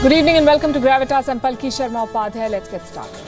Good evening and welcome to Gravitas. I'm Palki Sharma Upadhyay. Let's get started.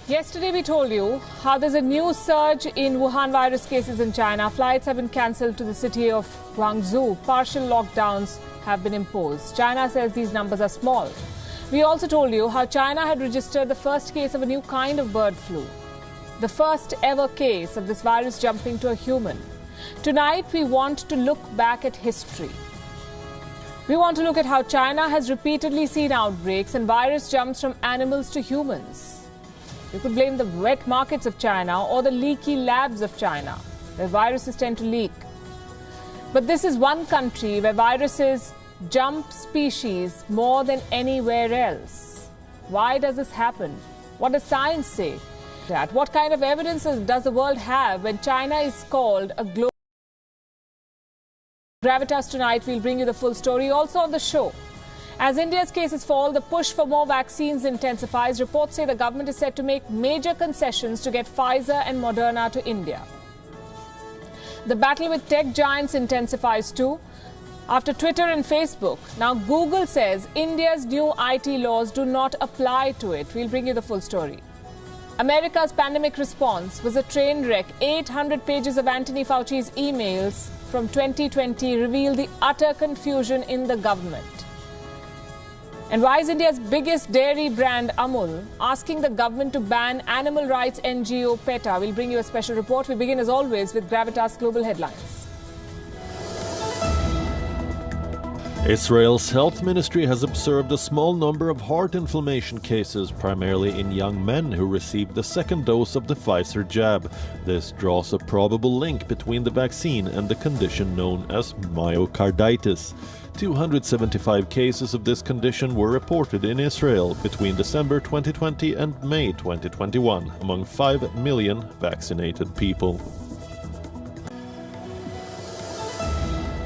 Yesterday we told you how there's a new surge in Wuhan virus cases in China. Flights have been cancelled to the city of Guangzhou. Partial lockdowns have been imposed. China says these numbers are small. We also told you how China had registered the first case of a new kind of bird flu. The first ever case of this virus jumping to a human. Tonight we want to look back at history. We want to look at how China has repeatedly seen outbreaks and virus jumps from animals to humans. You could blame the wet markets of China or the leaky labs of China, where viruses tend to leak. But this is one country where viruses jump species more than anywhere else. Why does this happen? What does science say? What kind of evidence does the world have when China is called a global? Gravitas tonight, we'll bring you the full story. Also on the show, as India's cases fall, the push for more vaccines intensifies. Reports say the government is set to make major concessions to get Pfizer and Moderna to India. The battle with tech giants intensifies too. After Twitter and Facebook, now Google says India's new IT laws do not apply to it. We'll bring you the full story. America's pandemic response was a train wreck. 800 pages of Anthony Fauci's emails from 2020 reveal the utter confusion in the government. And why is India's biggest dairy brand Amul asking the government to ban animal rights NGO PETA? We'll bring you a special report. We begin as always with Gravitas Global Headlines. Israel's health ministry has observed a small number of heart inflammation cases, primarily in young men who received the second dose of the Pfizer jab. This draws a probable link between the vaccine and the condition known as myocarditis. 275 cases of this condition were reported in Israel between December 2020 and May 2021 among 5 million vaccinated people.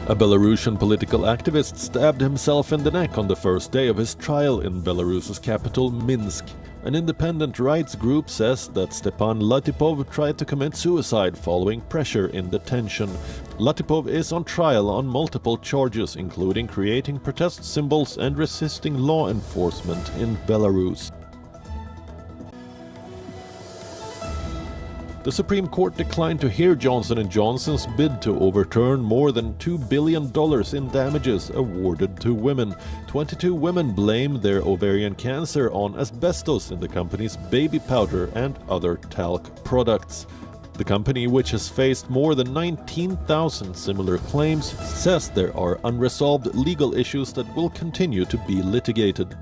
A Belarusian political activist stabbed himself in the neck on the first day of his trial in Belarus's capital, Minsk. An independent rights group says that Stepan Latipov tried to commit suicide following pressure in detention. Latipov is on trial on multiple charges, including creating protest symbols and resisting law enforcement in Belarus. The Supreme Court declined to hear Johnson & Johnson's bid to overturn more than $2 billion in damages awarded to women. 22 women blame their ovarian cancer on asbestos in the company's baby powder and other talc products. The company, which has faced more than 19,000 similar claims, says there are unresolved legal issues that will continue to be litigated.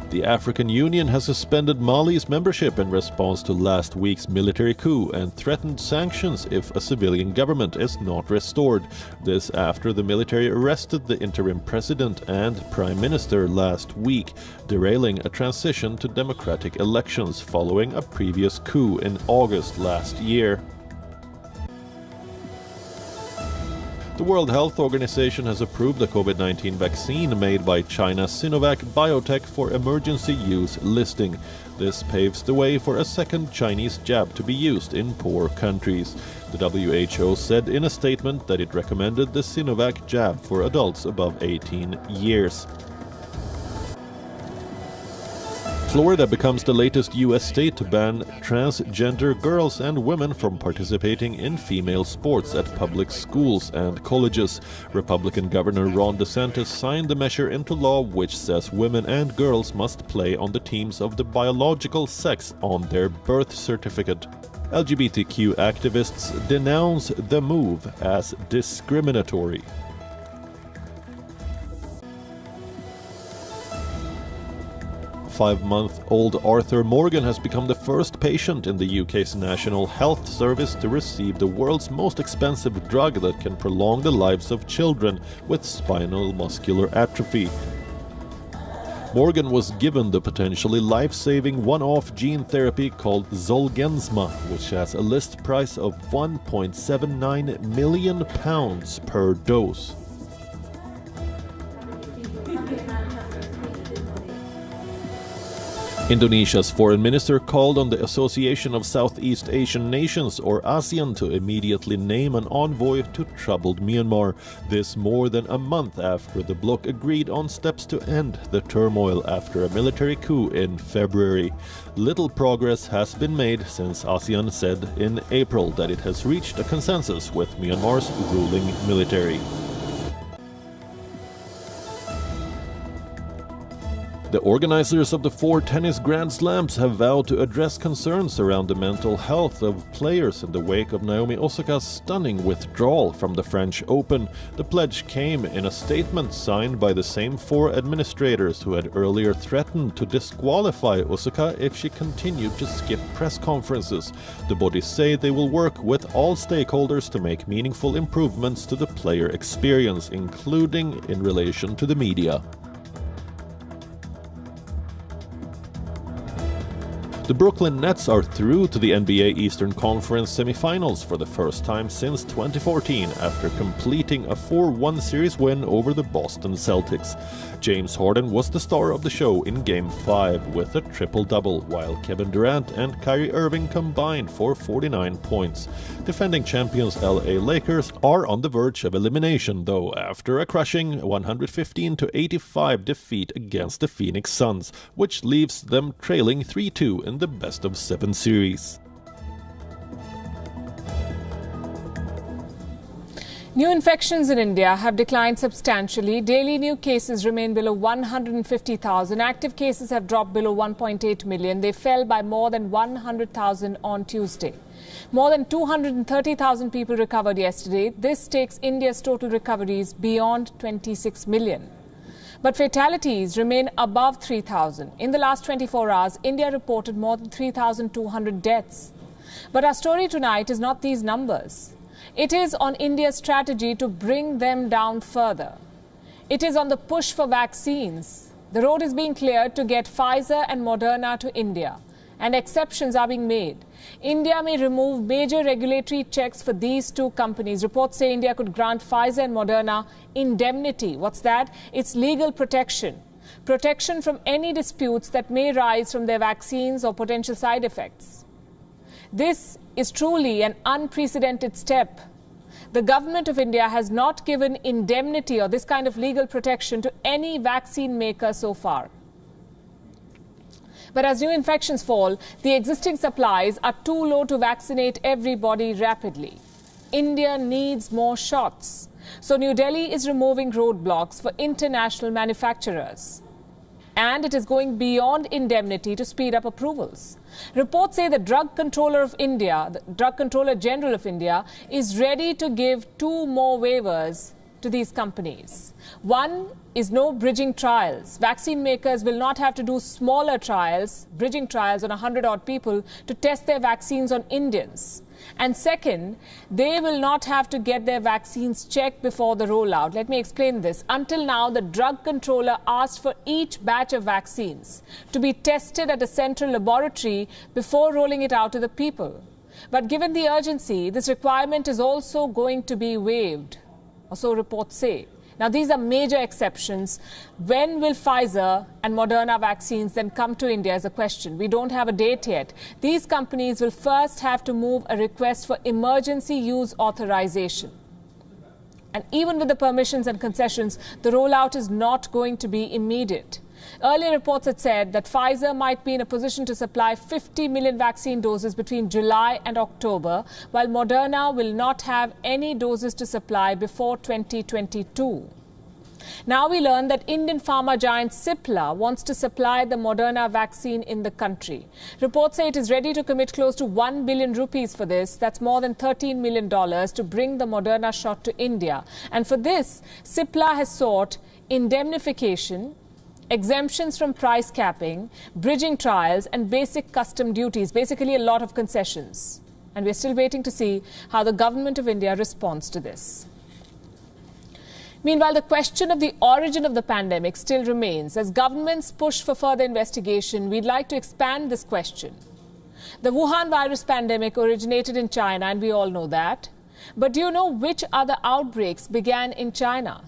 The African Union has suspended Mali's membership in response to last week's military coup and threatened sanctions if a civilian government is not restored. This after the military arrested the interim president and prime minister last week, derailing a transition to democratic elections following a previous coup in August last year. The World Health Organization has approved the COVID-19 vaccine made by China's Sinovac Biotech for emergency use listing. This paves the way for a second Chinese jab to be used in poor countries. The WHO said in a statement that it recommended the Sinovac jab for adults above 18 years. Florida becomes the latest U.S. state to ban transgender girls and women from participating in female sports at public schools and colleges. Republican Governor Ron DeSantis signed the measure into law, which says women and girls must play on the teams of the biological sex on their birth certificate. LGBTQ activists denounce the move as discriminatory. Five-month-old Arthur Morgan has become the first patient in the UK's National Health Service to receive the world's most expensive drug that can prolong the lives of children with spinal muscular atrophy. Morgan was given the potentially life-saving one-off gene therapy called Zolgensma, which has a list price of £1.79 million per dose. Indonesia's foreign minister called on the Association of Southeast Asian Nations, or ASEAN, to immediately name an envoy to troubled Myanmar. This more than a month after the bloc agreed on steps to end the turmoil after a military coup in February. Little progress has been made since ASEAN said in April that it has reached a consensus with Myanmar's ruling military. The organizers of the 4 tennis Grand Slams have vowed to address concerns around the mental health of players in the wake of Naomi Osaka's stunning withdrawal from the French Open. The pledge came in a statement signed by the same 4 administrators who had earlier threatened to disqualify Osaka if she continued to skip press conferences. The bodies say they will work with all stakeholders to make meaningful improvements to the player experience, including in relation to the media. The Brooklyn Nets are through to the NBA Eastern Conference semifinals for the first time since 2014 after completing a 4-1 series win over the Boston Celtics. James Harden was the star of the show in Game 5 with a triple-double, while Kevin Durant and Kyrie Irving combined for 49 points. Defending champions LA Lakers are on the verge of elimination, though, after a crushing 115-85 defeat against the Phoenix Suns, which leaves them trailing 3-2 in the best-of-7 series. New infections in India have declined substantially. Daily new cases remain below 150,000. Active cases have dropped below 1.8 million. They fell by more than 100,000 on Tuesday. More than 230,000 people recovered yesterday. This takes India's total recoveries beyond 26 million. But fatalities remain above 3,000. In the last 24 hours, India reported more than 3,200 deaths. But our story tonight is not these numbers. It is on India's strategy to bring them down further. It is on the push for vaccines. The road is being cleared to get Pfizer and Moderna to India, and exceptions are being made. India may remove major regulatory checks for these 2 companies. Reports say India could grant Pfizer and Moderna indemnity. What's that? It's legal protection. Protection from any disputes that may rise from their vaccines or potential side effects. This is truly an unprecedented step. The government of India has not given indemnity or this kind of legal protection to any vaccine maker so far. But as new infections fall, the existing supplies are too low to vaccinate everybody rapidly. India needs more shots. So New Delhi is removing roadblocks for international manufacturers. And it is going beyond indemnity to speed up approvals. Reports say the Drug Controller of India, the Drug Controller General of India, is ready to give 2 more waivers to these companies. One is no bridging trials. Vaccine makers will not have to do smaller trials, bridging trials on 100-odd people to test their vaccines on Indians. And second, they will not have to get their vaccines checked before the rollout. Let me explain this. Until now, the drug controller asked for each batch of vaccines to be tested at a central laboratory before rolling it out to the people. But given the urgency, this requirement is also going to be waived, or so reports say. Now, these are major exceptions. When will Pfizer and Moderna vaccines then come to India is a question. We don't have a date yet. These companies will first have to move a request for emergency use authorization. And even with the permissions and concessions, the rollout is not going to be immediate. Earlier reports had said that Pfizer might be in a position to supply 50 million vaccine doses between July and October, while Moderna will not have any doses to supply before 2022. Now we learn that Indian pharma giant Cipla wants to supply the Moderna vaccine in the country. Reports say it is ready to commit close to 1 billion rupees for this. That's more than $13 million to bring the Moderna shot to India. And for this, Cipla has sought indemnification, exemptions from price capping, bridging trials and basic custom duties, basically a lot of concessions. And we're still waiting to see how the government of India responds to this. Meanwhile, the question of the origin of the pandemic still remains. As governments push for further investigation, we'd like to expand this question. The Wuhan virus pandemic originated in China, and we all know that. But do you know which other outbreaks began in China?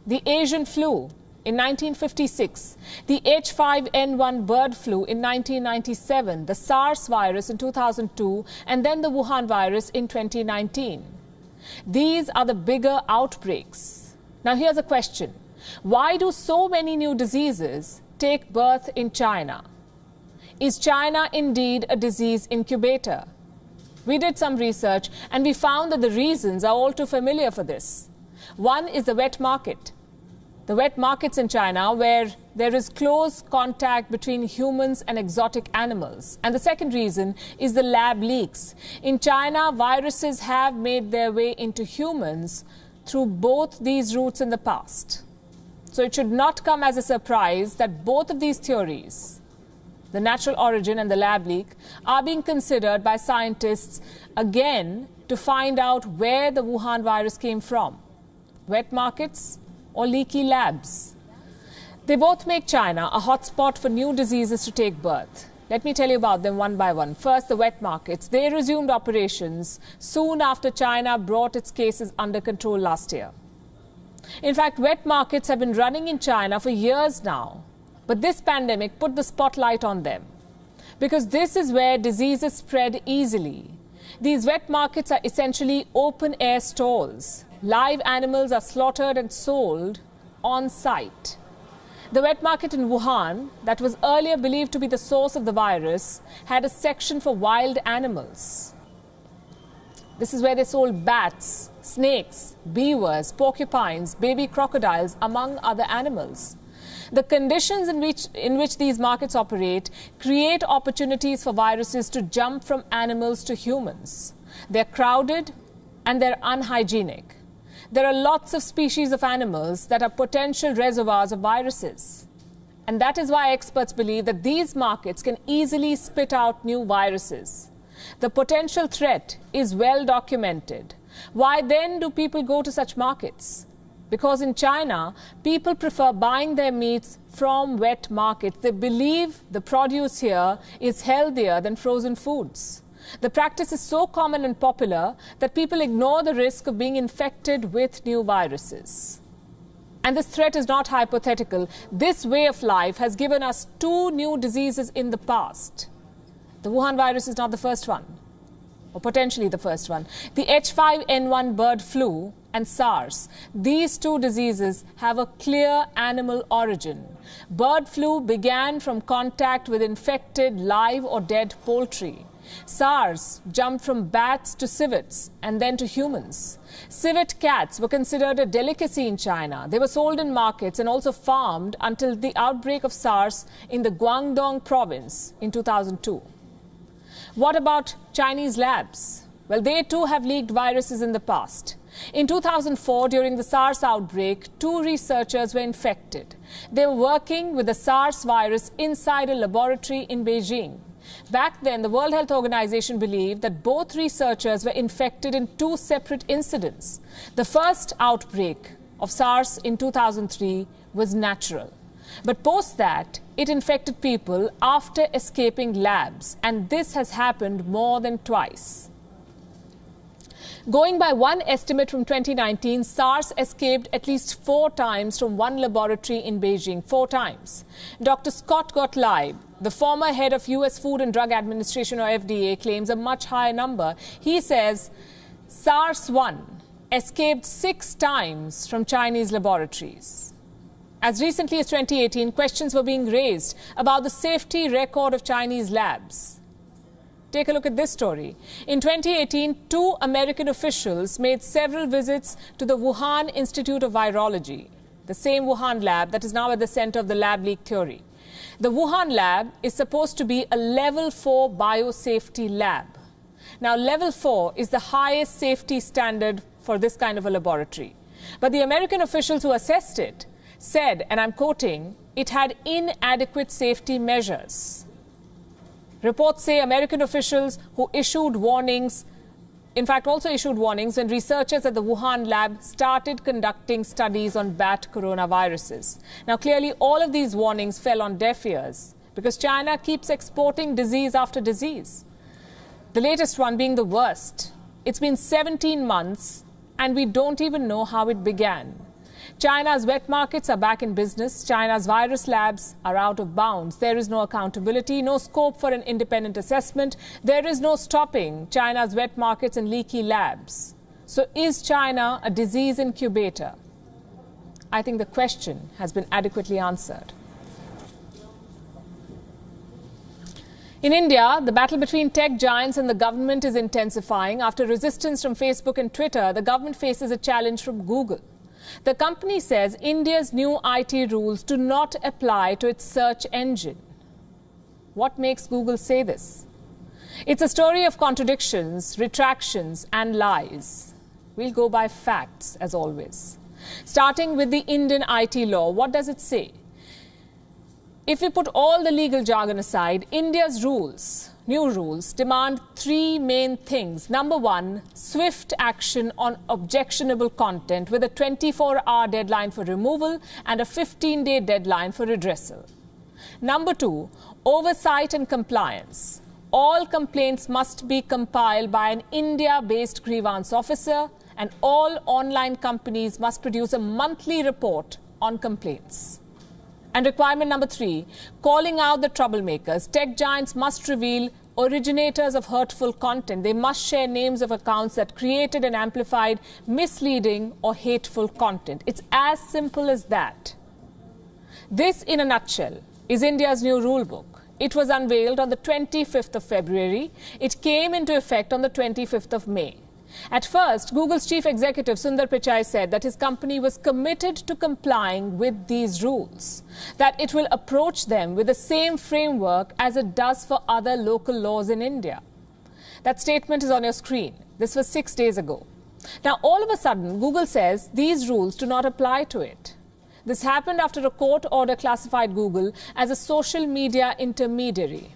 The Asian flu in 1956, the H5N1 bird flu in 1997, the SARS virus in 2002, and then the Wuhan virus in 2019. These are the bigger outbreaks. Now here's a question. Why do so many new diseases take birth in China? Is China indeed a disease incubator? We did some research and we found that the reasons are all too familiar for this. One is the wet market. The wet markets in China where there is close contact between humans and exotic animals. And the second reason is the lab leaks. In China, viruses have made their way into humans through both these routes in the past. So it should not come as a surprise that both of these theories, the natural origin and the lab leak, are being considered by scientists again to find out where the Wuhan virus came from. Wet markets or leaky labs. They both make China a hotspot for new diseases to take birth. Let me tell you about them one by one. First, the wet markets. They resumed operations soon after China brought its cases under control last year. In fact, wet markets have been running in China for years now. But this pandemic put the spotlight on them, because this is where diseases spread easily. These wet markets are essentially open-air stalls. Live animals are slaughtered and sold on site. The wet market in Wuhan, that was earlier believed to be the source of the virus, had a section for wild animals. This is where they sold bats, snakes, beavers, porcupines, baby crocodiles, among other animals. The conditions in which these markets operate create opportunities for viruses to jump from animals to humans. They're crowded and they're unhygienic. There are lots of species of animals that are potential reservoirs of viruses. And that is why experts believe that these markets can easily spit out new viruses. The potential threat is well documented. Why then do people go to such markets? Because in China, people prefer buying their meats from wet markets. They believe the produce here is healthier than frozen foods. The practice is so common and popular that people ignore the risk of being infected with new viruses. And this threat is not hypothetical. This way of life has given us 2 new diseases in the past. The Wuhan virus is not the first one, or potentially the first one. The H5N1 bird flu and SARS. These 2 diseases have a clear animal origin. Bird flu began from contact with infected live or dead poultry. SARS jumped from bats to civets and then to humans. Civet cats were considered a delicacy in China. They were sold in markets and also farmed until the outbreak of SARS in the Guangdong province in 2002. What about Chinese labs? Well, they too have leaked viruses in the past. In 2004, during the SARS outbreak, 2 researchers were infected. They were working with the SARS virus inside a laboratory in Beijing. Back then, the World Health Organization believed that both researchers were infected in 2 separate incidents. The first outbreak of SARS in 2003 was natural. But post that, it infected people after escaping labs. And this has happened more than twice. Going by one estimate from 2019, SARS escaped at least 4 times from one laboratory in Beijing. 4 times. Dr. Scott Gottlieb, the former head of US Food and Drug Administration, or FDA, claims a much higher number. He says SARS-1 escaped 6 times from Chinese laboratories. As recently as 2018, questions were being raised about the safety record of Chinese labs. Take a look at this story. In 2018, 2 American officials made several visits to the Wuhan Institute of Virology, the same Wuhan lab that is now at the center of the lab leak theory. The Wuhan lab is supposed to be a level 4 biosafety lab. Now, level 4 is the highest safety standard for this kind of a laboratory. But the American officials who assessed it said, and I'm quoting, it had inadequate safety measures. Reports say American officials who issued warnings, in fact also issued warnings when researchers at the Wuhan lab started conducting studies on bat coronaviruses. Now clearly all of these warnings fell on deaf ears because China keeps exporting disease after disease. The latest one being the worst. It's been 17 months and we don't even know how it began. China's wet markets are back in business. China's virus labs are out of bounds. There is no accountability, no scope for an independent assessment. There is no stopping China's wet markets and leaky labs. So is China a disease incubator? I think the question has been adequately answered. In India, the battle between tech giants and the government is intensifying. After resistance from Facebook and Twitter, the government faces a challenge from Google. The company says India's new IT rules do not apply to its search engine. What makes Google say this? It's a story of contradictions, retractions, and lies. We'll go by facts, as always. Starting with the Indian IT law, what does it say? If we put all the legal jargon aside, India's rules, new rules, demand 3 main things. Number 1, swift action on objectionable content with a 24-hour deadline for removal and a 15-day deadline for redressal. Number 2, oversight and compliance. All complaints must be compiled by an India-based grievance officer, and all online companies must produce a monthly report on complaints. And requirement number 3, calling out the troublemakers. Tech giants must reveal originators of hurtful content. They must share names of accounts that created and amplified misleading or hateful content. It's as simple as that. This, in a nutshell, is India's new rule book. It was unveiled on the 25th of February. It came into effect on the 25th of May. At first, Google's chief executive Sundar Pichai said that his company was committed to complying with these rules, that it will approach them with the same framework as it does for other local laws in India. That statement is on your screen. This was 6 days ago. Now, all of a sudden, Google says these rules do not apply to it. This happened after a court order classified Google as a social media intermediary.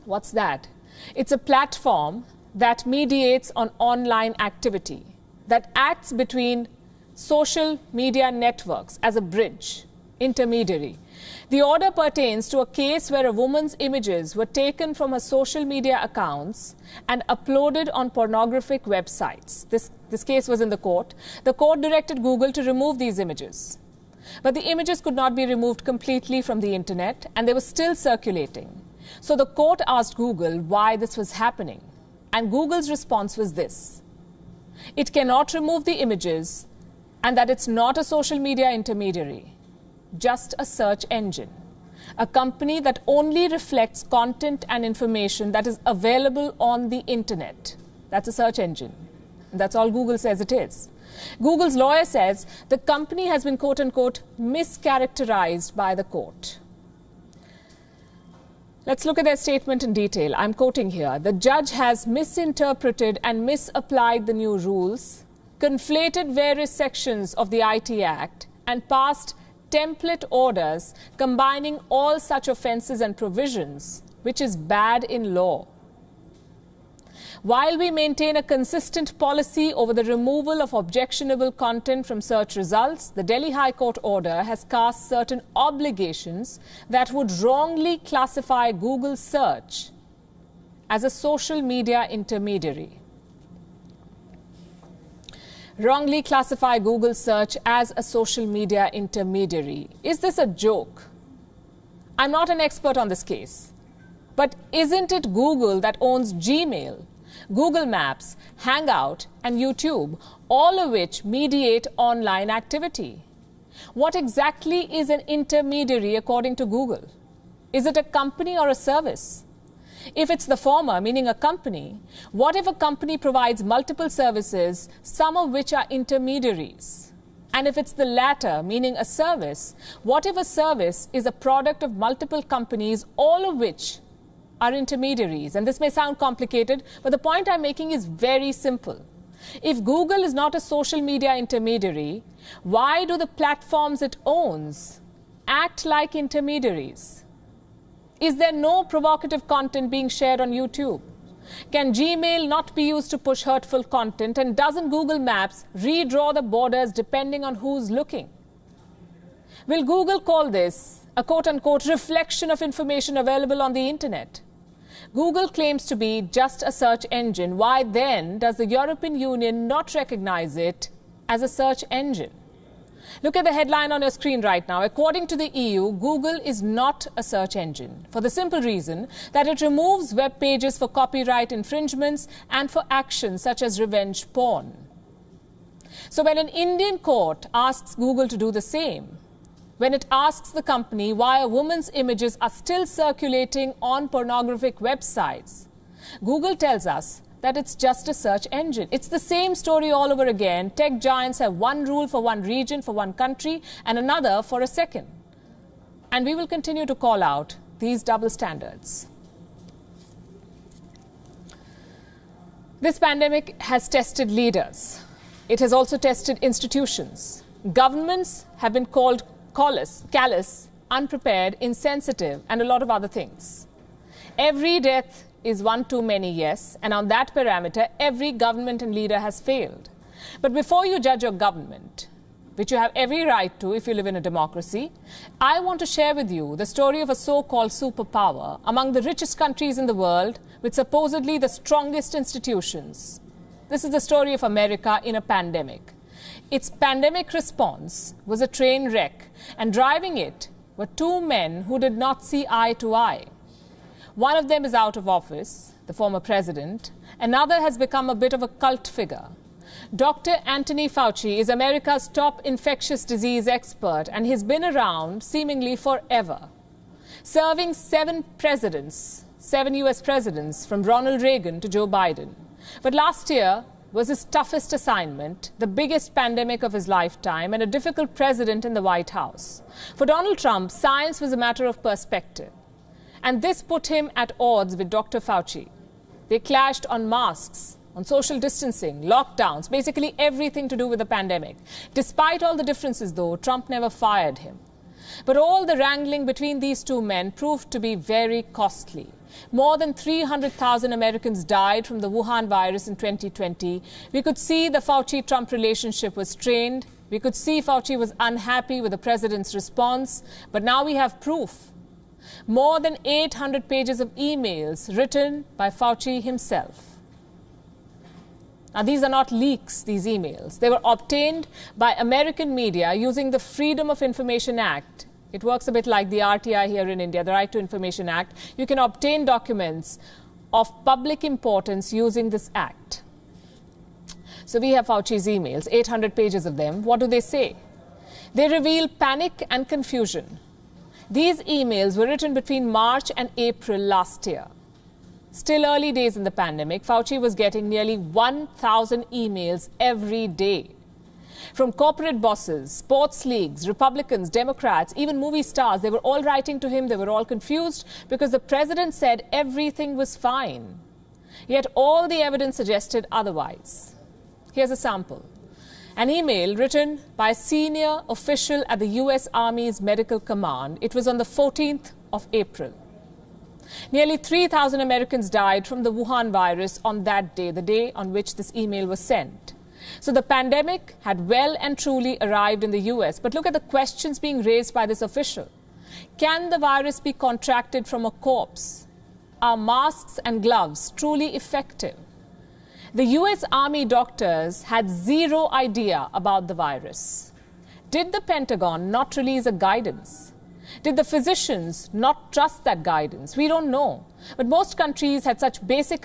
What's that? It's a platform that mediates on online activity, that acts between social media networks as a bridge, intermediary. The order pertains to a case where a woman's images were taken from her social media accounts and uploaded on pornographic websites. This case was in the court. The court directed Google to remove these images. But the images could not be removed completely from the internet, and they were still circulating. So the court asked Google why this was happening. And Google's response was this: it cannot remove the images and that it's not a social media intermediary, just a search engine, a company that only reflects content and information that is available on the internet. That's a search engine. And that's all Google says it is. Google's lawyer says the company has been, quote unquote, mischaracterized by the court. Let's look at their statement in detail. I'm quoting here. The judge has misinterpreted and misapplied the new rules, conflated various sections of the IT Act, and passed template orders combining all such offences and provisions, which is bad in law. While we maintain a consistent policy over the removal of objectionable content from search results, the Delhi High Court order has cast certain obligations that would wrongly classify Google search as a social media intermediary. Wrongly classify Google search as a social media intermediary. Is this a joke? I'm not an expert on this case, but isn't it Google that owns Gmail, Google Maps, Hangout, and YouTube, all of which mediate online activity? What exactly is an intermediary according to Google? Is it a company or a service? If it's the former, meaning a company, what if a company provides multiple services, some of which are intermediaries? And if it's the latter, meaning a service, what if a service is a product of multiple companies, all of which are intermediaries? And this may sound complicated, but the point I'm making is very simple. If Google is not a social media intermediary, why do the platforms it owns act like intermediaries? Is there no provocative content being shared on YouTube? Can Gmail not be used to push hurtful content? And doesn't Google Maps redraw the borders depending on who's looking? Will Google call this a quote-unquote reflection of information available on the internet? Google claims to be just a search engine. Why then does the European Union not recognize it as a search engine? Look at the headline on your screen right now. According to the EU, Google is not a search engine for the simple reason that it removes web pages for copyright infringements and for actions such as revenge porn. So when an Indian court asks Google to do the same, when it asks the company why a woman's images are still circulating on pornographic websites, Google tells us that it's just a search engine. It's the same story all over again. Tech giants have one rule for one region, for one country, and another for a second. And we will continue to call out these double standards. This pandemic has tested leaders. It has also tested institutions. Governments have been called callous, unprepared, insensitive, and a lot of other things. Every death is one too many, yes, and on that parameter, every government and leader has failed. But before you judge your government, which you have every right to if you live in a democracy, I want to share with you the story of a so-called superpower among the richest countries in the world with supposedly the strongest institutions. This is the story of America in a pandemic. Its pandemic response was a train wreck, and driving it were two men who did not see eye to eye. One of them is out of office, the former president. Another has become a bit of a cult figure. Dr. Anthony Fauci is America's top infectious disease expert, and he's been around seemingly forever, serving seven US presidents, from Ronald Reagan to Joe Biden. But last year was his toughest assignment, the biggest pandemic of his lifetime, and a difficult president in the White House. For Donald Trump, science was a matter of perspective. And this put him at odds with Dr. Fauci. They clashed on masks, on social distancing, lockdowns, basically everything to do with the pandemic. Despite all the differences, though, Trump never fired him. But all the wrangling between these two men proved to be very costly. More than 300,000 Americans died from the Wuhan virus in 2020. We could see the Fauci-Trump relationship was strained. We could see Fauci was unhappy with the president's response. But now we have proof. More than 800 pages of emails written by Fauci himself. Now, these are not leaks, these emails. They were obtained by American media using the Freedom of Information Act. It works a bit like the RTI here in India, the Right to Information Act. You can obtain documents of public importance using this act. So we have Fauci's emails, 800 pages of them. What do they say? They reveal panic and confusion. These emails were written between March and April last year. Still early days in the pandemic, Fauci was getting nearly 1,000 emails every day. From corporate bosses, sports leagues, Republicans, Democrats, even movie stars, they were all writing to him. They were all confused because the president said everything was fine. Yet all the evidence suggested otherwise. Here's a sample. An email written by a senior official at the US Army's Medical Command. It was on the 14th of April. Nearly 3,000 Americans died from the Wuhan virus on that day, the day on which this email was sent. So the pandemic had well and truly arrived in the US. But look at the questions being raised by this official. Can the virus be contracted from a corpse? Are masks and gloves truly effective? The US Army doctors had zero idea about the virus. Did the Pentagon not release a guidance? Did the physicians not trust that guidance? We don't know. But most countries had such basic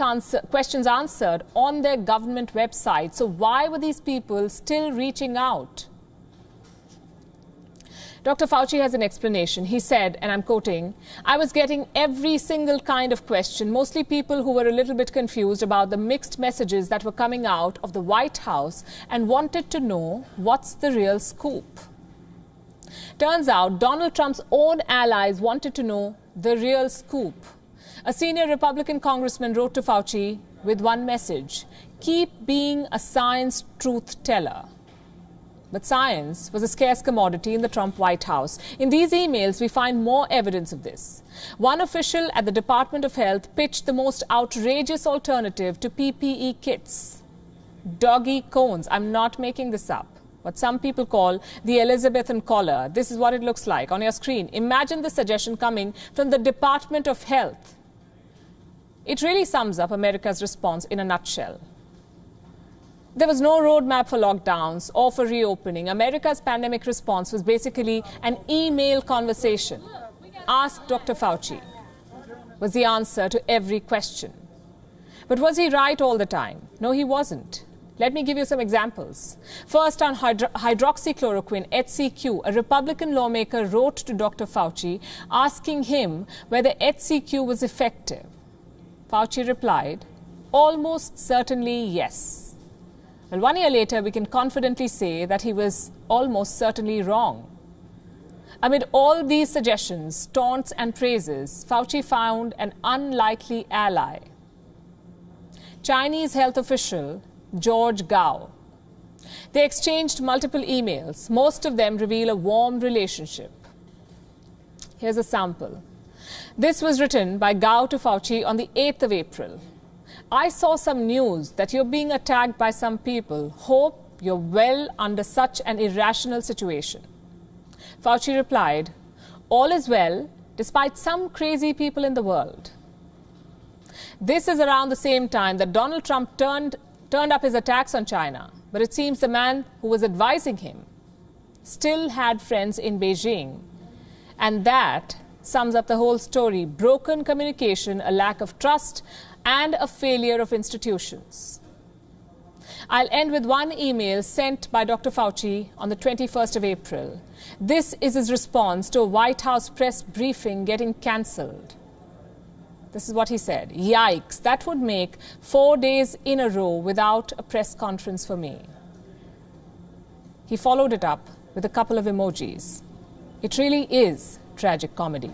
questions answered on their government website. So why were these people still reaching out? Dr. Fauci has an explanation. He said, and I'm quoting, "I was getting every single kind of question, mostly people who were a little bit confused about the mixed messages that were coming out of the White House and wanted to know what's the real scoop." Turns out Donald Trump's own allies wanted to know the real scoop. A senior Republican congressman wrote to Fauci with one message: keep being a science truth teller. But science was a scarce commodity in the Trump White House. In these emails, we find more evidence of this. One official at the Department of Health pitched the most outrageous alternative to PPE kits: doggy cones. I'm not making this up. What some people call the Elizabethan collar. This is what it looks like on your screen. Imagine the suggestion coming from the Department of Health. It really sums up America's response in a nutshell. There was no roadmap for lockdowns or for reopening. America's pandemic response was basically an email conversation. Ask Dr. Fauci was the answer to every question. But was he right all the time? No, he wasn't. Let me give you some examples. First, on hydroxychloroquine, HCQ, a Republican lawmaker wrote to Dr. Fauci asking him whether HCQ was effective. Fauci replied, "Almost certainly yes." Well, 1 year later, we can confidently say that he was almost certainly wrong. Amid all these suggestions, taunts and praises, Fauci found an unlikely ally. Chinese health official George Gao. They exchanged multiple emails. Most of them reveal a warm relationship. Here's a sample. This was written by Gao to Fauci on the 8th of April. "I saw some news that you're being attacked by some people. Hope you're well under such an irrational situation." Fauci replied, "All is well, despite some crazy people in the world." This is around the same time that Donald Trump turned up his attacks on China. But it seems the man who was advising him still had friends in Beijing. And that sums up the whole story: broken communication, a lack of trust, and a failure of institutions. I'll end with one email sent by Dr. Fauci on the 21st of April. This is his response to a White House press briefing getting cancelled. This is what he said: "Yikes, that would make 4 days in a row without a press conference for me." He followed it up with a couple of emojis. It really is tragic comedy.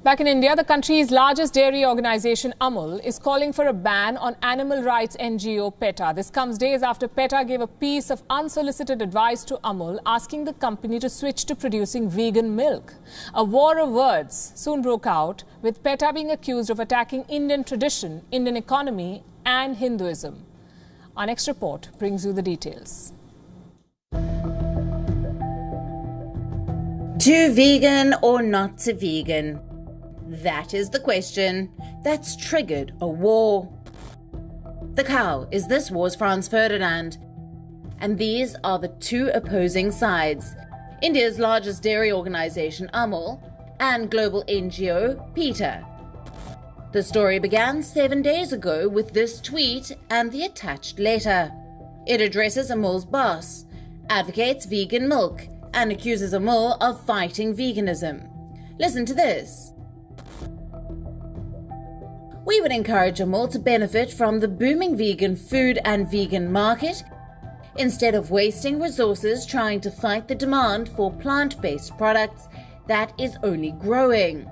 Back in India, the country's largest dairy organization, Amul, is calling for a ban on animal rights NGO PETA. This comes days after PETA gave a piece of unsolicited advice to Amul, asking the company to switch to producing vegan milk. A war of words soon broke out, with PETA being accused of attacking Indian tradition, Indian economy, and Hinduism. Our next report brings you the details. Too vegan or not too vegan? That is the question that's triggered a war. The cow is this war's Franz Ferdinand. And these are the two opposing sides: India's largest dairy organization, Amul, and global NGO, PETA. The story began 7 days ago with this tweet and the attached letter. It addresses Amul's boss, advocates vegan milk, and accuses Amul of fighting veganism. Listen to this. "We would encourage Amul to benefit from the booming vegan food and vegan market instead of wasting resources trying to fight the demand for plant-based products that is only growing."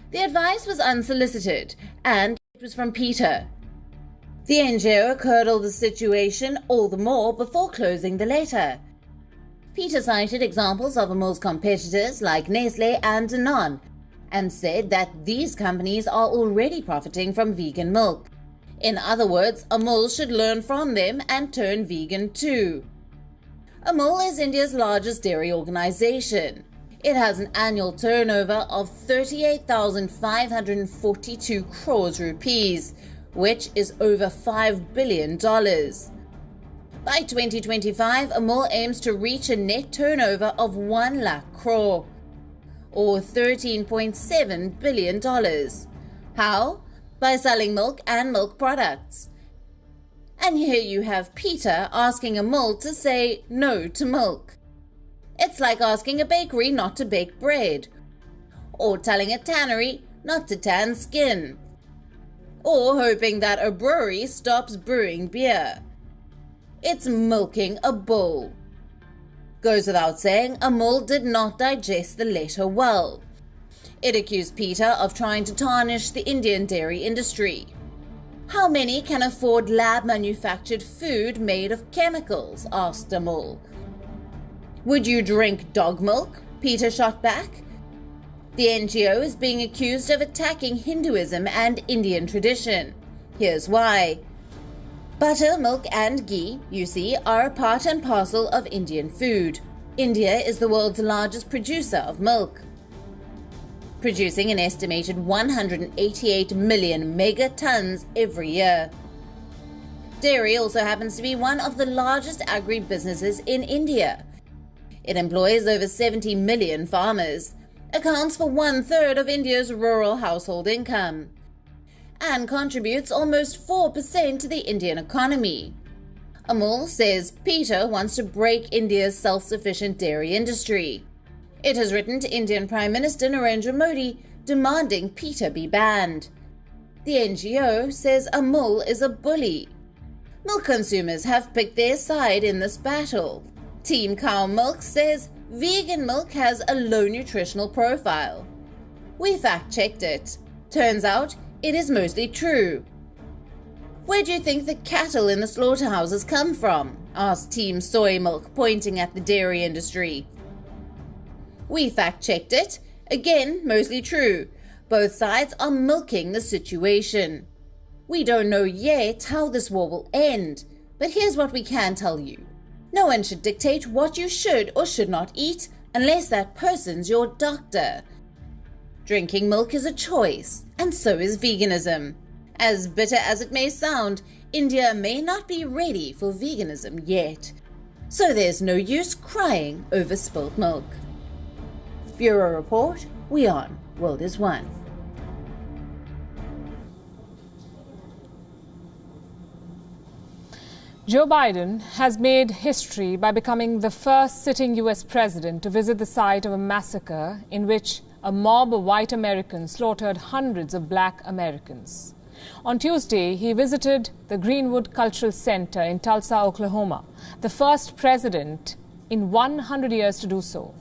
The advice was unsolicited, and it was from PETA. The NGO curdled the situation all the more before closing the letter. PETA cited examples of Amul's competitors like Nestle and Danone, and said that these companies are already profiting from vegan milk. In other words, Amul should learn from them and turn vegan too. Amul is India's largest dairy organization. It has an annual turnover of 38,542 crores rupees, which is over $5 billion. By 2025, Amul aims to reach a net turnover of 1 lakh crore, or $13.7 billion. How? By selling milk and milk products. And here you have PETA asking Amul to say no to milk. It's like asking a bakery not to bake bread, or telling a tannery not to tan skin, or hoping that a brewery stops brewing beer. It's milking a bull. Goes without saying, Amul did not digest the letter well. It accused PETA of trying to tarnish the Indian dairy industry. How many can afford lab-manufactured food made of chemicals? Asked Amul. Would you drink dog milk? PETA shot back. The NGO is being accused of attacking Hinduism and Indian tradition. Here's why. Butter, milk and ghee, you see, are part and parcel of Indian food. India is the world's largest producer of milk, producing an estimated 188 million megatons every year. Dairy also happens to be one of the largest agri-businesses in India. It employs over 70 million farmers, accounts for 1/3 of India's rural household income, and contributes almost 4% to the Indian economy. Amul says PETA wants to break India's self-sufficient dairy industry. It has written to Indian Prime Minister Narendra Modi demanding PETA be banned. The NGO says Amul is a bully. Milk consumers have picked their side in this battle. Team Cow Milk says vegan milk has a low nutritional profile. We fact-checked it. Turns out it is mostly true. Where do you think the cattle in the slaughterhouses come from? Asked Team Soy Milk, pointing at the dairy industry. We fact-checked it. Again, mostly true. Both sides are milking the situation. We don't know yet how this war will end, but here's what we can tell you. No one should dictate what you should or should not eat unless that person's your doctor. Drinking milk is a choice, and so is veganism. As bitter as it may sound, India may not be ready for veganism yet. So there's no use crying over spilt milk. Bureau Report, WION, World is One. Joe Biden has made history by becoming the first sitting US president to visit the site of a massacre in which a mob of white Americans slaughtered hundreds of black Americans. On Tuesday, he visited the Greenwood Cultural Center in Tulsa, Oklahoma, the first president in 100 years to do so.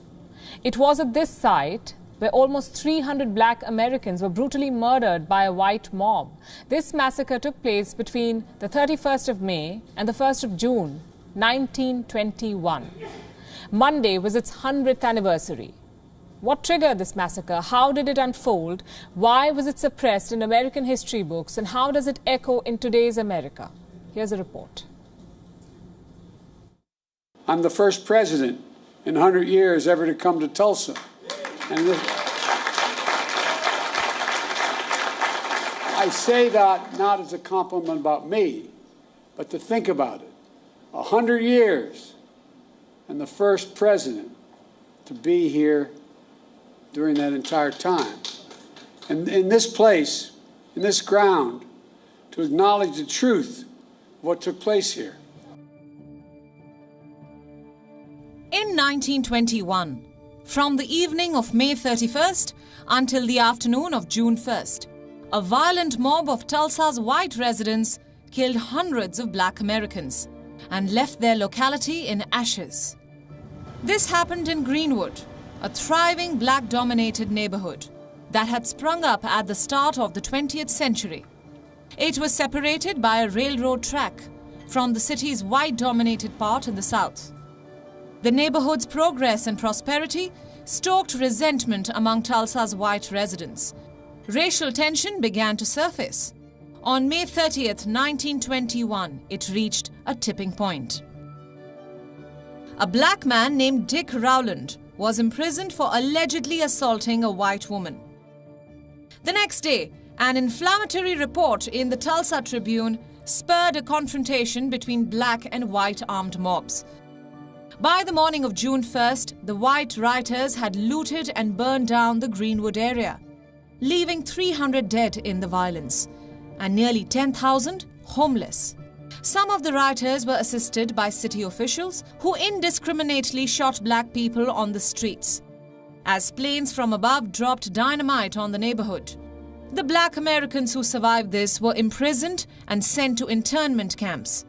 It was at this site where almost 300 black Americans were brutally murdered by a white mob. This massacre took place between the 31st of May and the 1st of June, 1921. Monday was its 100th anniversary. What triggered this massacre? How did it unfold? Why was it suppressed in American history books? And how does it echo in today's America? Here's a report. I'm the first president in 100 years ever to come to Tulsa. And I say that not as a compliment about me, but to think about it. 100 years and the first president to be here during that entire time. And in this place, in this ground, to acknowledge the truth of what took place here. In 1921, from the evening of May 31st until the afternoon of June 1st, a violent mob of Tulsa's white residents killed hundreds of black Americans and left their locality in ashes. This happened in Greenwood, a thriving black-dominated neighborhood that had sprung up at the start of the 20th century. It was separated by a railroad track from the city's white-dominated part in the south. The neighborhood's progress and prosperity stoked resentment among Tulsa's white residents. Racial tension began to surface. On May 30th, 1921, it reached a tipping point. A black man named Dick Rowland was imprisoned for allegedly assaulting a white woman. The next day, an inflammatory report in the Tulsa Tribune spurred a confrontation between black and white armed mobs. By the morning of June 1st, the white rioters had looted and burned down the Greenwood area, leaving 300 dead in the violence and nearly 10,000 homeless. Some of the rioters were assisted by city officials who indiscriminately shot black people on the streets, as planes from above dropped dynamite on the neighborhood. The black Americans who survived this were imprisoned and sent to internment camps.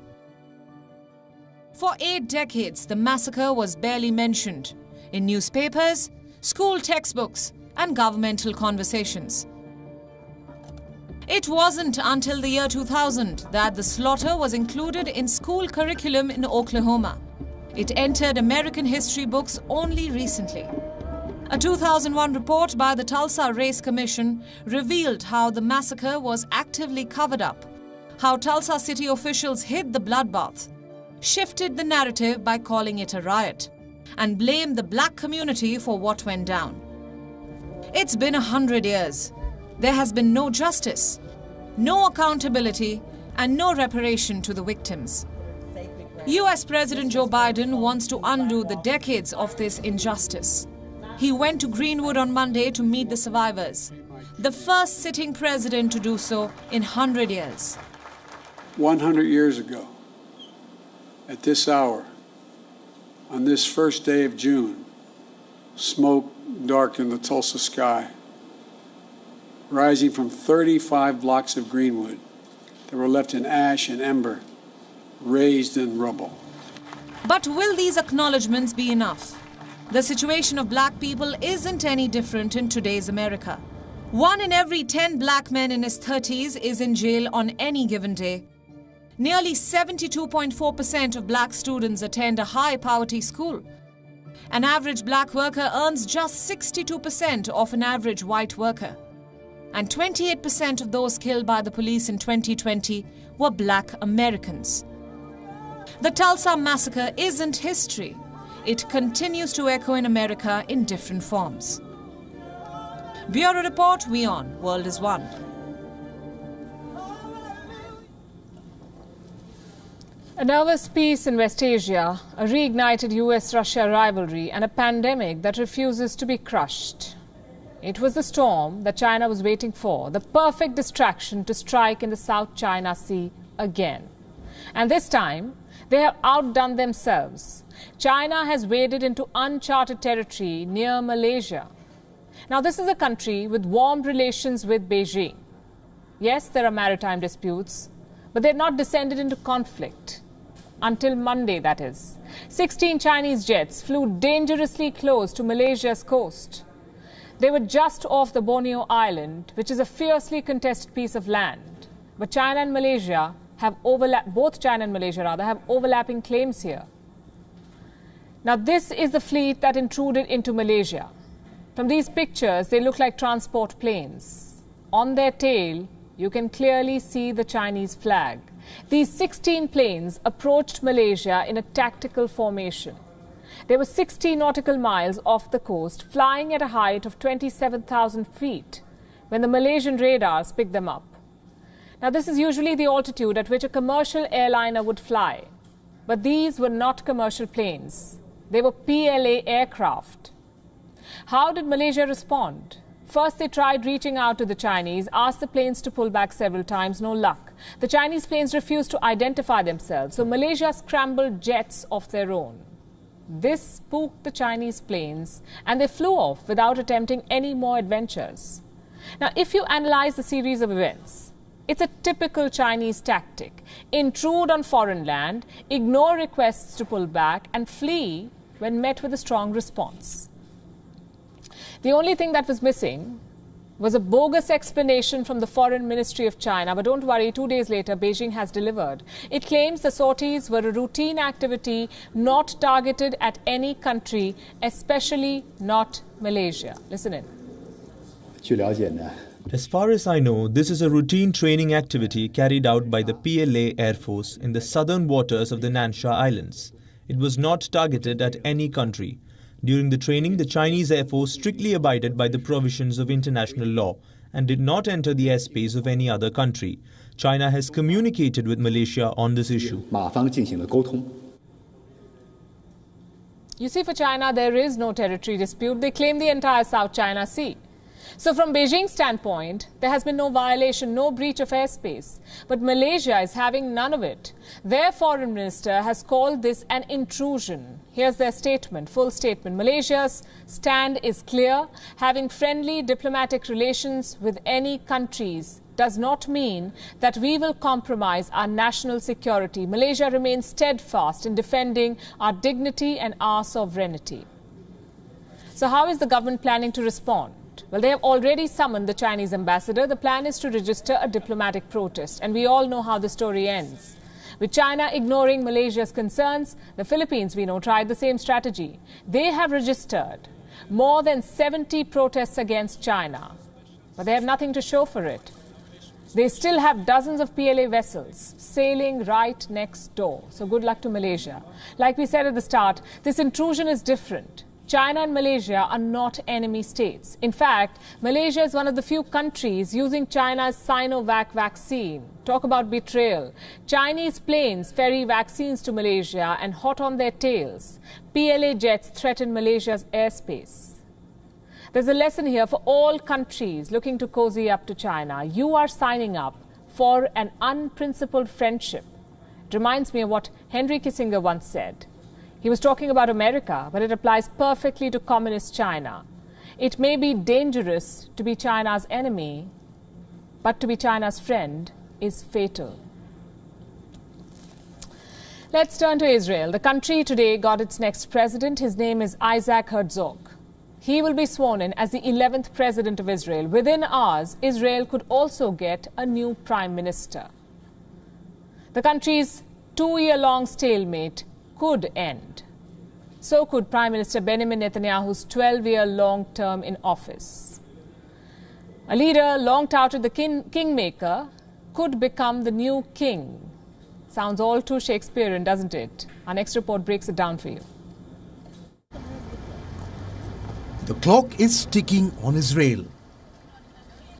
For 8 decades, the massacre was barely mentioned in newspapers, school textbooks, and governmental conversations. It wasn't until the year 2000 that the slaughter was included in school curriculum in Oklahoma. It entered American history books only recently. A 2001 report by the Tulsa Race Commission revealed how the massacre was actively covered up, how Tulsa city officials hid the bloodbath, shifted the narrative by calling it a riot, and blamed the black community for what went down. It's been 100 years. There has been no justice, no accountability, and no reparation to the victims. US President Joe Biden wants to undo the decades of this injustice. He went to Greenwood on Monday to meet the survivors, the first sitting president to do so in 100 years. 100 years ago, at this hour, on this first day of June, smoke darkened the Tulsa sky, rising from 35 blocks of Greenwood that were left in ash and ember, raised in rubble. But will these acknowledgements be enough? The situation of black people isn't any different in today's America. 1 in every 10 black men in his 30s is in jail on any given day. Nearly 72.4% of black students attend a high-poverty school. An average black worker earns just 62% of an average white worker. And 28% of those killed by the police in 2020 were black Americans. The Tulsa massacre isn't history. It continues to echo in America in different forms. Bureau Report, WION, World is One. A nervous peace in West Asia, a reignited US-Russia rivalry, and a pandemic that refuses to be crushed. It was the storm that China was waiting for, the perfect distraction to strike in the South China Sea again. And this time, they have outdone themselves. China has waded into uncharted territory near Malaysia. Now, this is a country with warm relations with Beijing. Yes, there are maritime disputes, but they're not descended into conflict. Until Monday, that is. 16 Chinese jets flew dangerously close to Malaysia's coast. They were just off the Borneo Island, which is a fiercely contested piece of land. But China and Malaysia have both China and Malaysia have overlapping claims here. Now, this is the fleet that intruded into Malaysia. From these pictures, they look like transport planes. On their tail, you can clearly see the Chinese flag. These 16 planes approached Malaysia in a tactical formation. They were 60 nautical miles off the coast, flying at a height of 27,000 feet when the Malaysian radars picked them up. Now, this is usually the altitude at which a commercial airliner would fly. But these were not commercial planes. They were PLA aircraft. How did Malaysia respond? First, they tried reaching out to the Chinese, asked the planes to pull back several times, no luck. The Chinese planes refused to identify themselves, so Malaysia scrambled jets of their own. This spooked the Chinese planes, and they flew off without attempting any more adventures. Now, if you analyze the series of events, it's a typical Chinese tactic. Intrude on foreign land, ignore requests to pull back, and flee when met with a strong response. The only thing that was missing was a bogus explanation from the Foreign Ministry of China. But don't worry, 2 days later, Beijing has delivered. It claims the sorties were a routine activity not targeted at any country, especially not Malaysia. Listen in. As far as I know, this is a routine training activity carried out by the PLA Air Force in the southern waters of the Nansha Islands. It was not targeted at any country. During the training, the Chinese Air Force strictly abided by the provisions of international law and did not enter the airspace of any other country. China has communicated with Malaysia on this issue. You see, for China, there is no territory dispute. They claim the entire South China Sea. So from Beijing's standpoint, there has been no violation, no breach of airspace. But Malaysia is having none of it. Their foreign minister has called this an intrusion. Here's their statement, full statement. Malaysia's stand is clear. Having friendly diplomatic relations with any countries does not mean that we will compromise our national security. Malaysia remains steadfast in defending our dignity and our sovereignty. So how is the government planning to respond? Well, they have already summoned the Chinese ambassador. The plan is to register a diplomatic protest. And we all know how the story ends. With China ignoring Malaysia's concerns, the Philippines, we know, tried the same strategy. They have registered more than 70 protests against China. But they have nothing to show for it. They still have dozens of PLA vessels sailing right next door. So good luck to Malaysia. Like we said at the start, this intrusion is different. China and Malaysia are not enemy states. In fact, Malaysia is one of the few countries using China's Sinovac vaccine. Talk about betrayal. Chinese planes ferry vaccines to Malaysia and hot on their tails. PLA jets threaten Malaysia's airspace. There's a lesson here for all countries looking to cozy up to China. You are signing up for an unprincipled friendship. It reminds me of what Henry Kissinger once said. He was talking about America, but it applies perfectly to communist China. It may be dangerous to be China's enemy, but to be China's friend is fatal. Let's turn to Israel. The country today got its next president. His name is Isaac Herzog. He will be sworn in as the 11th president of Israel. Within hours, Israel could also get a new prime minister. The country's 2-year-long stalemate could end. So could Prime Minister Benjamin Netanyahu's 12-year-long term in office. A leader long touted the kingmaker could become the new king. Sounds all too Shakespearean, doesn't it? Our next report breaks it down for you. The clock is ticking on Israel,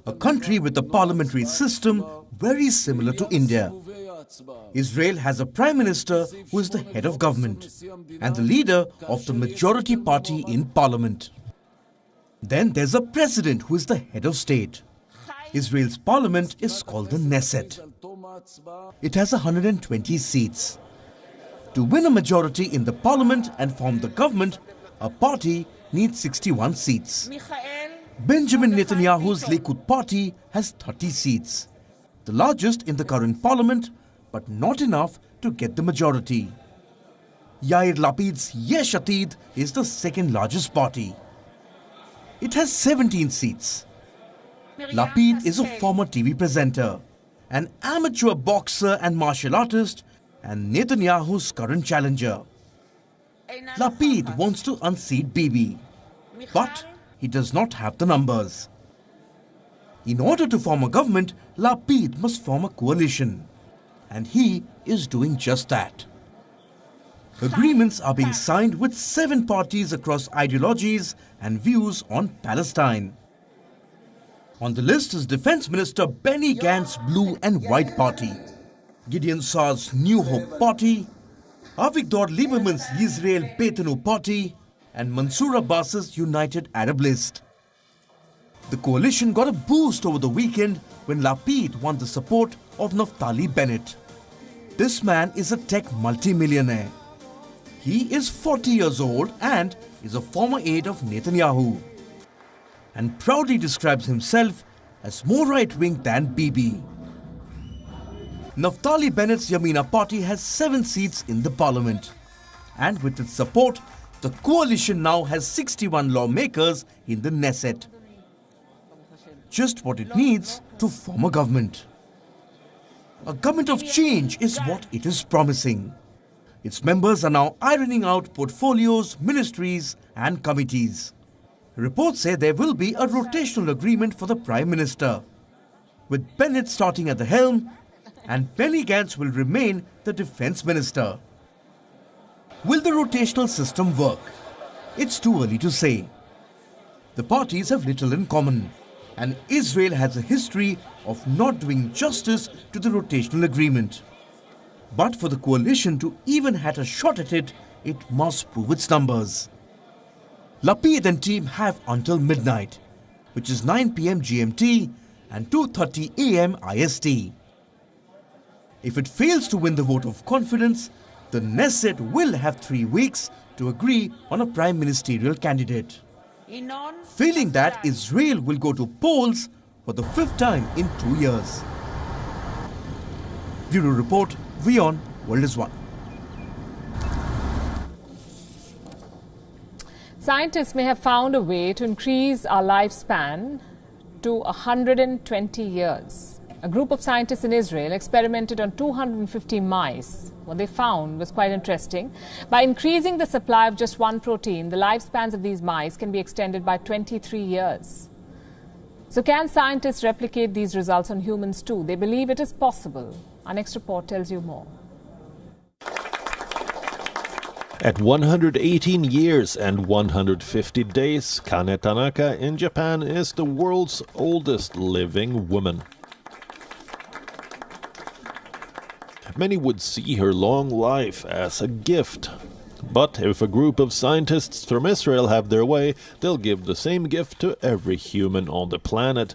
a country with a parliamentary system very similar to India. Israel has a prime minister who is the head of government and the leader of the majority party in parliament. Then there's a president who is the head of state. Israel's parliament is called the Knesset. It has 120 seats. To win a majority in the parliament and form the government, a party needs 61 seats. Benjamin Netanyahu's Likud party has 30 seats, the largest in the current parliament, but not enough to get the majority. Yair Lapid's Yesh Atid is the second largest party. It has 17 seats. Lapid is a former TV presenter, an amateur boxer and martial artist, and Netanyahu's current challenger. Lapid wants to unseat Bibi, but he does not have the numbers. In order to form a government, Lapid must form a coalition, and he is doing just that. Agreements are being signed with 7 parties across ideologies and views on Palestine. On the list is Defense Minister Benny Gantz's Blue and White Party, Gideon Saar's New Hope Party, Avigdor Lieberman's Yisrael Beitenu Party, and Mansour Abbas's United Arab List. The coalition got a boost over the weekend when Lapid won the support of Naftali Bennett. This man is a tech multimillionaire. He is 40 years old and is a former aide of Netanyahu, and proudly describes himself as more right-wing than Bibi. Naftali Bennett's Yamina party has 7 seats in the parliament, and with its support, the coalition now has 61 lawmakers in the Knesset. Just what it needs to form a government. A government of change is what it is promising. Its members are now ironing out portfolios, ministries and committees. Reports say there will be a rotational agreement for the Prime Minister, with Bennett starting at the helm, and Benny Gantz will remain the Defense Minister. Will the rotational system work? It's too early to say. The parties have little in common, and Israel has a history of not doing justice to the rotational agreement. But for the coalition to even have a shot at it, it must prove its numbers. Lapid and team have until midnight. which is 9 p.m. GMT and 2:30 a.m. IST. If it fails to win the vote of confidence, the Knesset will have 3 weeks to agree on a prime ministerial candidate. Failing that, Israel will go to polls for the 5th time in 2 years. Bureau Report, WION World is One. Scientists may have found a way to increase our lifespan to 120 years. A group of scientists in Israel experimented on 250 mice. What they found was quite interesting. By increasing the supply of just one protein, the lifespans of these mice can be extended by 23 years. So can scientists replicate these results on humans too? They believe it is possible. Our next report tells you more. At 118 years and 150 days, Kane Tanaka in Japan is the world's oldest living woman. Many would see her long life as a gift. But if a group of scientists from Israel have their way, they'll give the same gift to every human on the planet.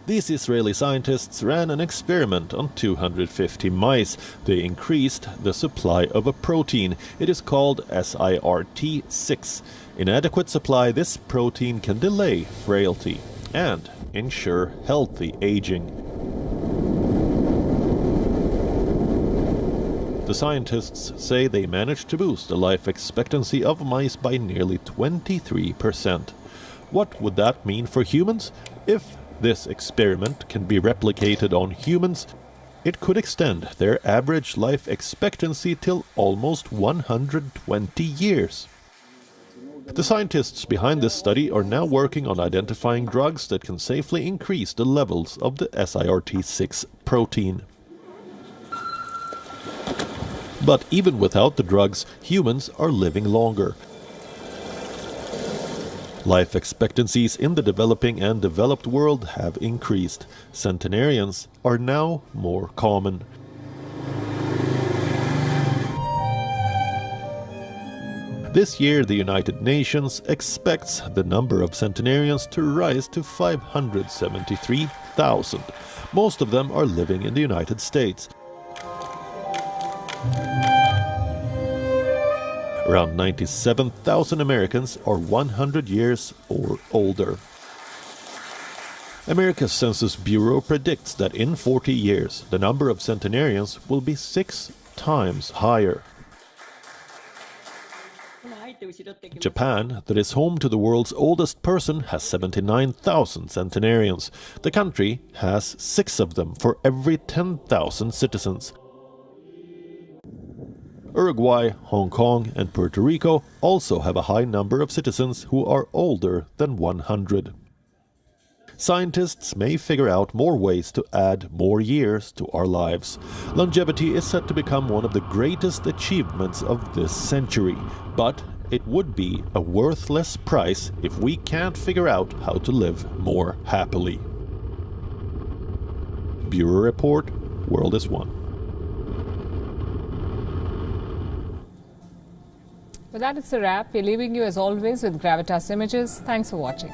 These Israeli scientists ran an experiment on 250 mice. They increased the supply of a protein. It is called SART6. Inadequate supply, this protein can delay frailty and ensure healthy aging. The scientists say they managed to boost the life expectancy of mice by nearly 23%. What would that mean for humans? If this experiment can be replicated on humans, it could extend their average life expectancy till almost 120 years. The scientists behind this study are now working on identifying drugs that can safely increase the levels of the SART6 protein. But even without the drugs, humans are living longer. Life expectancies in the developing and developed world have increased. Centenarians are now more common. This year, the United Nations expects the number of centenarians to rise to 573,000. Most of them are living in the United States. Around 97,000 Americans are 100 years or older. America's Census Bureau predicts that in 40 years, the number of centenarians will be 6 times higher. Japan, that is home to the world's oldest person, has 79,000 centenarians. The country has 6 of them for every 10,000 citizens. Uruguay, Hong Kong and Puerto Rico also have a high number of citizens who are older than 100. Scientists may figure out more ways to add more years to our lives. Longevity is said to become one of the greatest achievements of this century, but it would be a worthless price if we can't figure out how to live more happily. Bureau Report, World is One. Well, that is a wrap. We're leaving you as always with Gravitas Images. Thanks for watching.